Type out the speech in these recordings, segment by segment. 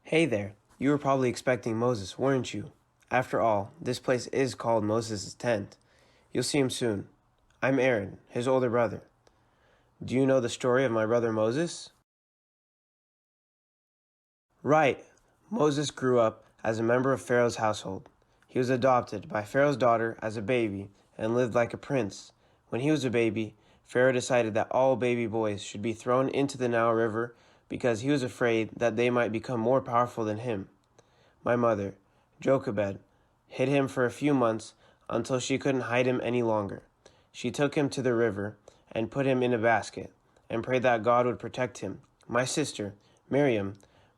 Hey there, you were probably expecting Moses, weren't you? After all, this place is called Moses' tent. You'll see him soon. I'm Aaron, his older brother. Do you know the story of my brother Moses? Right. Moses grew up as a member of Pharaoh's household. He was adopted by Pharaoh's daughter as a baby and lived like a prince. When he was a baby, Pharaoh decided that all baby boys should be thrown into the Nile River because he was afraid that they might become more powerful than him. My mother, Jochebed, hid him for a few months until she couldn't hide him any longer. She took him to the river and put him in a basket and prayed that God would protect him. My sister, Miriam,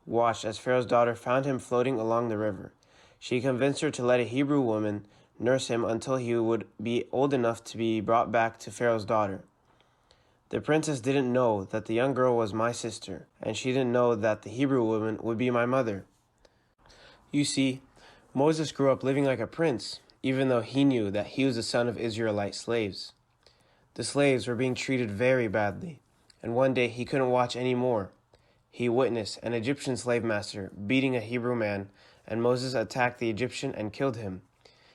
watched as Pharaoh's daughter found him floating along the river. She convinced her to let a Hebrew woman nurse him until he would be old enough to be brought back to Pharaoh's daughter. The princess didn't know that the young girl was my sister, and she didn't know that the Hebrew woman would be my mother. You see, Moses grew up living like a prince, even though he knew that he was the son of Israelite slaves. The slaves were being treated very badly, and one day he couldn't watch any more. He witnessed an Egyptian slave master beating a Hebrew man, and Moses attacked the Egyptian and killed him.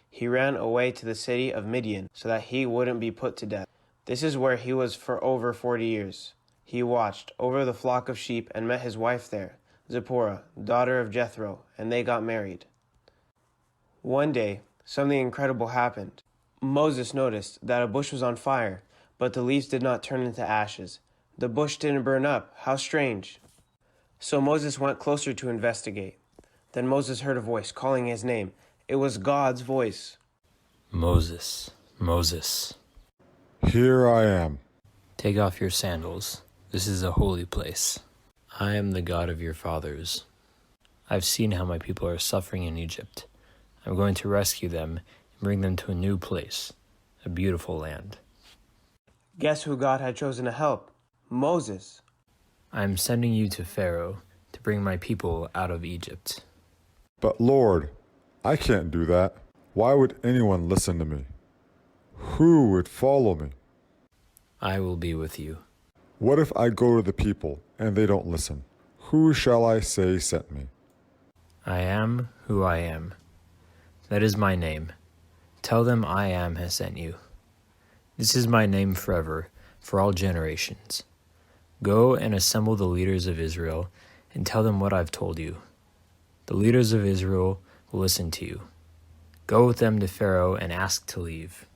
He ran away to the city of Midian so that he wouldn't be put to death. This is where he was for over 40 years. He watched over the flock of sheep and met his wife there, Zipporah, daughter of Jethro, and they got married. One day, something incredible happened. Moses noticed that a bush was on fire, but the leaves did not turn into ashes. The bush didn't burn up. How strange. So Moses went closer to investigate. Then Moses heard a voice calling his name. It was God's voice. Moses, Moses. Here I am. Take off your sandals. This is a holy place. I am the God of your fathers. I've seen how my people are suffering in Egypt. I'm going to rescue them and bring them to a new place, a beautiful land. Guess who God had chosen to help? Moses. I am sending you to Pharaoh to bring my people out of Egypt. But Lord, I can't do that. Why would anyone listen to me? Who would follow me? I will be with you. What if I go to the people and they don't listen? Who shall I say sent me? I am who I am. That is my name. Tell them I am has sent you. This is my name forever, for all generations. Go and assemble the leaders of Israel and tell them what I've told you. The leaders of Israel will listen to you. Go with them to Pharaoh and ask to leave.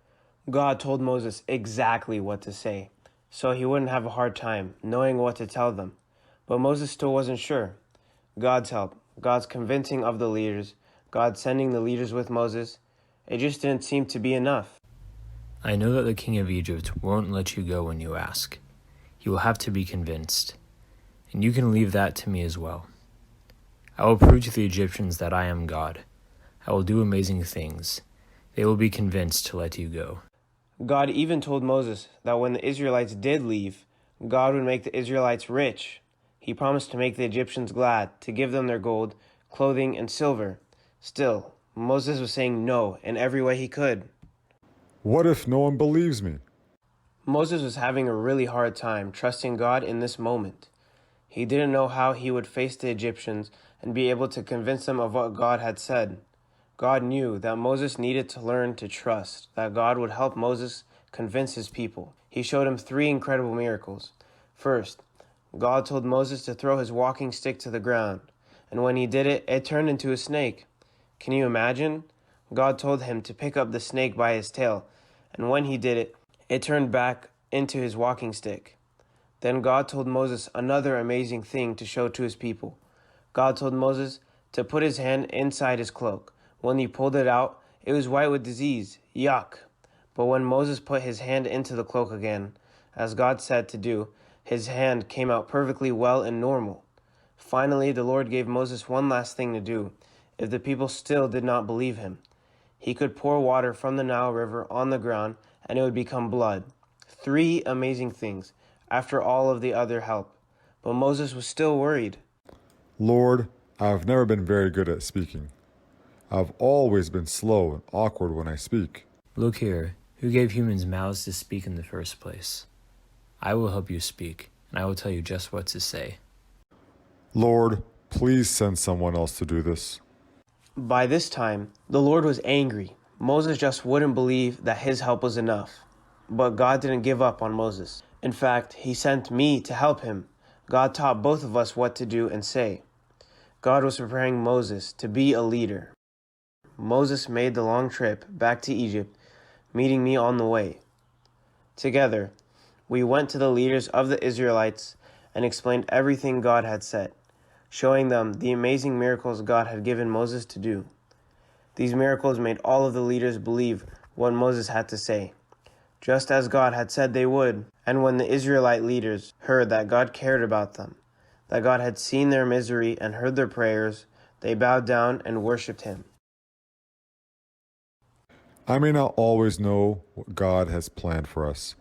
God told Moses exactly what to say, so he wouldn't have a hard time knowing what to tell them. But Moses still wasn't sure. God's help, God's convincing of the leaders, God sending the leaders with Moses, it just didn't seem to be enough. I know that the king of Egypt won't let you go when you ask. He will have to be convinced, and you can leave that to me as well. I will prove to the Egyptians that I am God. I will do amazing things. They will be convinced to let you go. God even told Moses that when the Israelites did leave, God would make the Israelites rich. He promised to make the Egyptians glad, to give them their gold, clothing, and silver. Still, Moses was saying no in every way he could. What if no one believes me? Moses was having a really hard time trusting God in this moment. He didn't know how he would face the Egyptians and be able to convince them of what God had said. God knew that Moses needed to learn to trust that God would help Moses convince his people. He showed him 3 incredible miracles. First, God told Moses to throw his walking stick to the ground, and when he did it, it turned into a snake. Can you imagine? God told him to pick up the snake by his tail, and when he did it, it turned back into his walking stick. Then God told Moses another amazing thing to show to his people. God told Moses to put his hand inside his cloak. When he pulled it out, it was white with disease. Yuck! But when Moses put his hand into the cloak again, as God said to do, his hand came out perfectly well and normal. Finally, the Lord gave Moses one last thing to do, if the people still did not believe him. He could pour water from the Nile River on the ground, and it would become blood. 3 amazing things, after all of the other help. But Moses was still worried. Lord, I've never been very good at speaking. I've always been slow and awkward when I speak. Look here, who gave humans mouths to speak in the first place? I will help you speak, and I will tell you just what to say. Lord, Please send someone else to do this. By this time, the Lord was angry. Moses just wouldn't believe that his help was enough. But God didn't give up on Moses. In fact, he sent me to help him. God taught both of us what to do and say. God was preparing Moses to be a leader. Moses made the long trip back to Egypt, meeting me on the way. Together, we went to the leaders of the Israelites and explained everything God had said, showing them the amazing miracles God had given Moses to do. These miracles made all of the leaders believe what Moses had to say, just as God had said they would. And when the Israelite leaders heard that God cared about them, that God had seen their misery and heard their prayers, they bowed down and worshipped him. I may not always know what God has planned for us,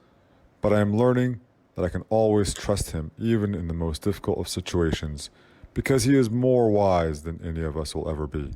but I am learning that I can always trust him even in the most difficult of situations, because he is more wise than any of us will ever be.